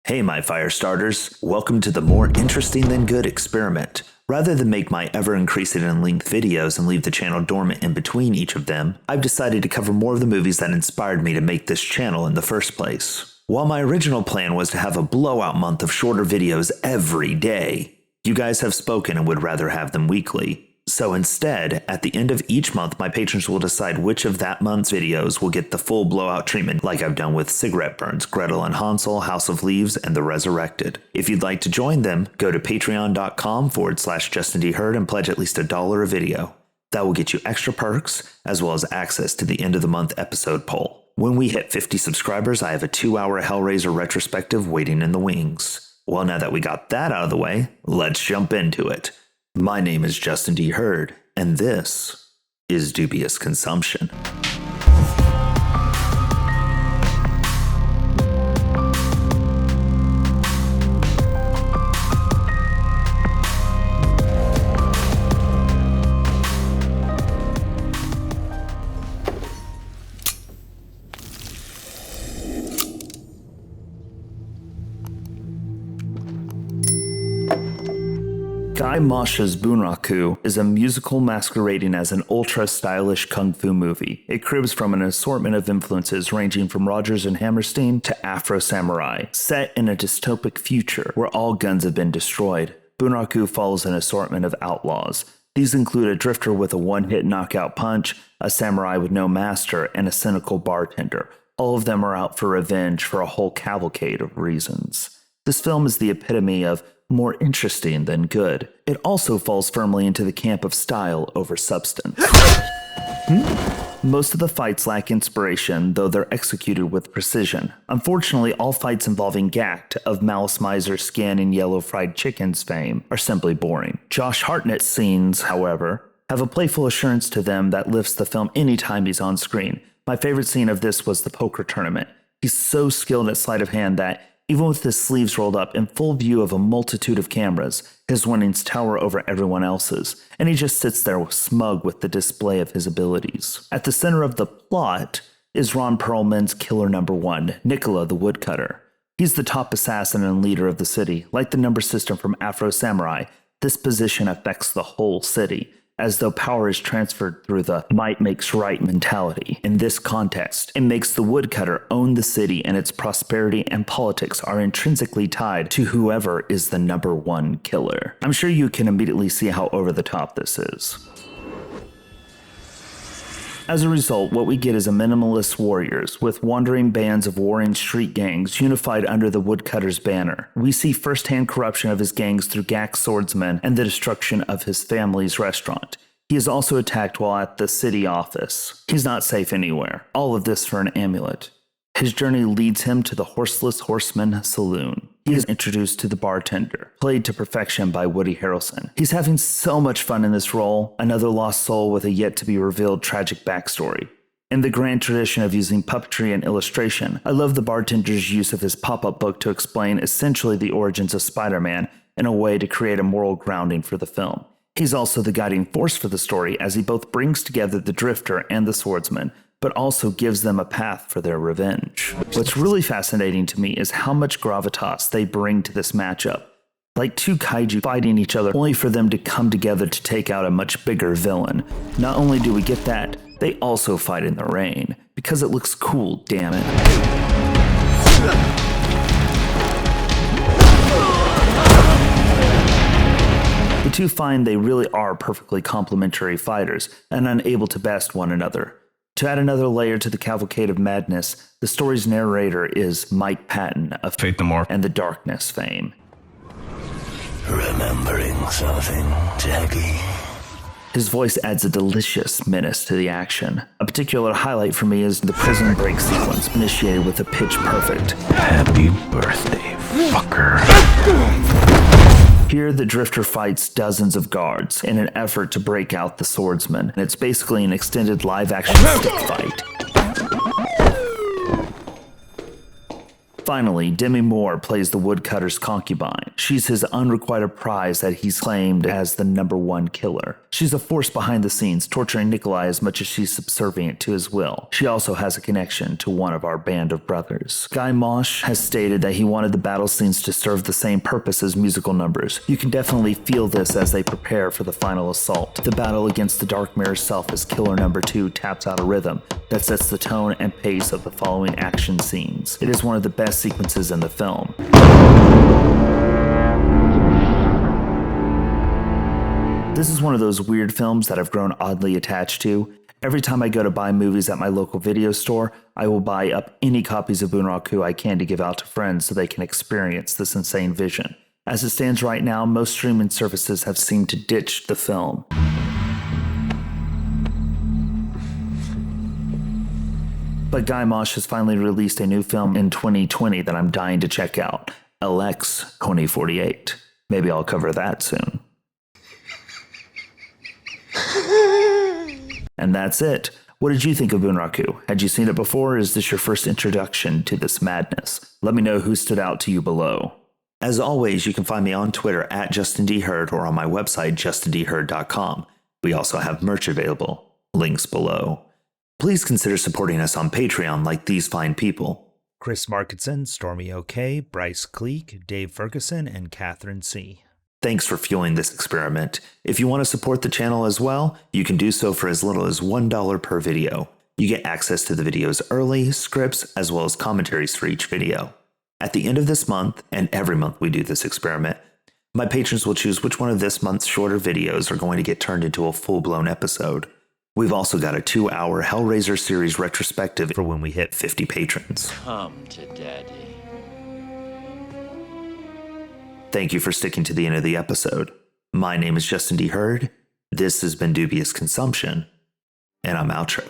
Hey my fire starters, welcome to the more interesting than good experiment. Rather than make my ever-increasing in length videos and leave the channel dormant in between each of them, I've decided to cover more of the movies that inspired me to make this channel in the first place. While my original plan was to have a blowout month of shorter videos every day, you guys have spoken and would rather have them weekly. So instead, at the end of each month, my patrons will decide which of that month's videos will get the full blowout treatment like I've done with Cigarette Burns, Gretel and Hansel, House of Leaves, and The Resurrected. If you'd like to join them, go to patreon.com/JustinDHurd and pledge at least $1 a video. That will get you extra perks, as well as access to the end of the month episode poll. When we hit 50 subscribers, I have a 2-hour Hellraiser retrospective waiting in the wings. Well, now that we got that out of the way, let's jump into it. My name is Justin D. Hurd, and this is Dubious Consumption. Guy Moshe's Bunraku is a musical masquerading as an ultra-stylish kung fu movie. It cribs from an assortment of influences ranging from Rodgers and Hammerstein to Afro samurai. Set in a dystopic future where all guns have been destroyed, Bunraku follows an assortment of outlaws. These include a drifter with a one-hit knockout punch, a samurai with no master, and a cynical bartender. All of them are out for revenge for a whole cavalcade of reasons. This film is the epitome of more interesting than good. It also falls firmly into the camp of style over substance. Most of the fights lack inspiration, though they're executed with precision. Unfortunately, all fights involving Gact of Mouse Miser Skin and Yellow Fried Chicken's fame are simply boring. Josh Hartnett's scenes, however, have a playful assurance to them that lifts the film anytime he's on screen. My favorite scene of this was the poker tournament. He's so skilled at sleight of hand that even with his sleeves rolled up in full view of a multitude of cameras, his winnings tower over everyone else's, and he just sits there smug with the display of his abilities. At the center of the plot is Ron Perlman's killer number one, Nicola the Woodcutter. He's the top assassin and leader of the city. Like the number system from Afro Samurai, this position affects the whole city, as though power is transferred through the might makes right mentality. In this context, it makes the woodcutter own the city, and its prosperity and politics are intrinsically tied to whoever is the number one killer. I'm sure you can immediately see how over the top this is. As a result, what we get is a minimalist warriors with wandering bands of warring street gangs unified under the woodcutter's banner. We see firsthand corruption of his gangs through Gac's swordsmen and the destruction of his family's restaurant. He is also attacked while at the city office. He's not safe anywhere. All of this for an amulet. His journey leads him to the Horseless Horseman Saloon. He is introduced to the bartender, played to perfection by Woody Harrelson. He's having so much fun in this role, another lost soul with a yet-to-be-revealed tragic backstory. In the grand tradition of using puppetry and illustration, I love the bartender's use of his pop-up book to explain essentially the origins of Spider-Man in a way to create a moral grounding for the film. He's also the guiding force for the story as he both brings together the drifter and the swordsman, but also gives them a path for their revenge. What's really fascinating to me is how much gravitas they bring to this matchup. Like two kaiju fighting each other, only for them to come together to take out a much bigger villain. Not only do we get that, they also fight in the rain, because it looks cool, damn it. The two find they really are perfectly complementary fighters, and unable to best one another. To add another layer to the cavalcade of madness, the story's narrator is Mike Patton of Fate No More and the Darkness fame. Remembering something, Jackie? His voice adds a delicious menace to the action. A particular highlight for me is the prison break sequence, initiated with a pitch-perfect Happy birthday, fucker. Here, the drifter fights dozens of guards in an effort to break out the swordsman, and it's basically an extended live-action stick fight. Finally, Demi Moore plays the woodcutter's concubine. She's his unrequited prize that he's claimed as the #1 killer. She's a force behind the scenes, torturing Nikolai as much as she's subservient to his will. She also has a connection to one of our band of brothers. Guy Moshe has stated that he wanted the battle scenes to serve the same purpose as musical numbers. You can definitely feel this as they prepare for the final assault. The battle against the Dark Mirror self as killer #2 taps out a rhythm that sets the tone and pace of the following action scenes. It is one of the best sequences in the film. This is one of those weird films that I've grown oddly attached to. Every time I go to buy movies at my local video store, I will buy up any copies of Bunraku I can to give out to friends so they can experience this insane vision. As it stands right now, most streaming services have seemed to ditch the film. But Guy Moshe has finally released a new film in 2020 that I'm dying to check out, LX 2048. Maybe I'll cover that soon. And that's it. What did you think of Bunraku? Had you seen it before, or is this your first introduction to this madness? Let me know who stood out to you below. As always, you can find me on Twitter at JustinDHeard or on my website, justindheard.com. We also have merch available. Links below. Please consider supporting us on Patreon like these fine people: Chris Markinson, Stormy OK, Bryce Cleek, Dave Ferguson, and Catherine C. Thanks for fueling this experiment. If you want to support the channel as well, you can do so for as little as $1 per video. You get access to the videos early, scripts, as well as commentaries for each video. At the end of this month, and every month we do this experiment, my patrons will choose which one of this month's shorter videos are going to get turned into a full-blown episode. We've also got a 2-hour Hellraiser series retrospective for when we hit 50 patrons. Come to Daddy. Thank you for sticking to the end of the episode. My name is Justin D. Hurd. This has been Dubious Consumption, and I'm outro.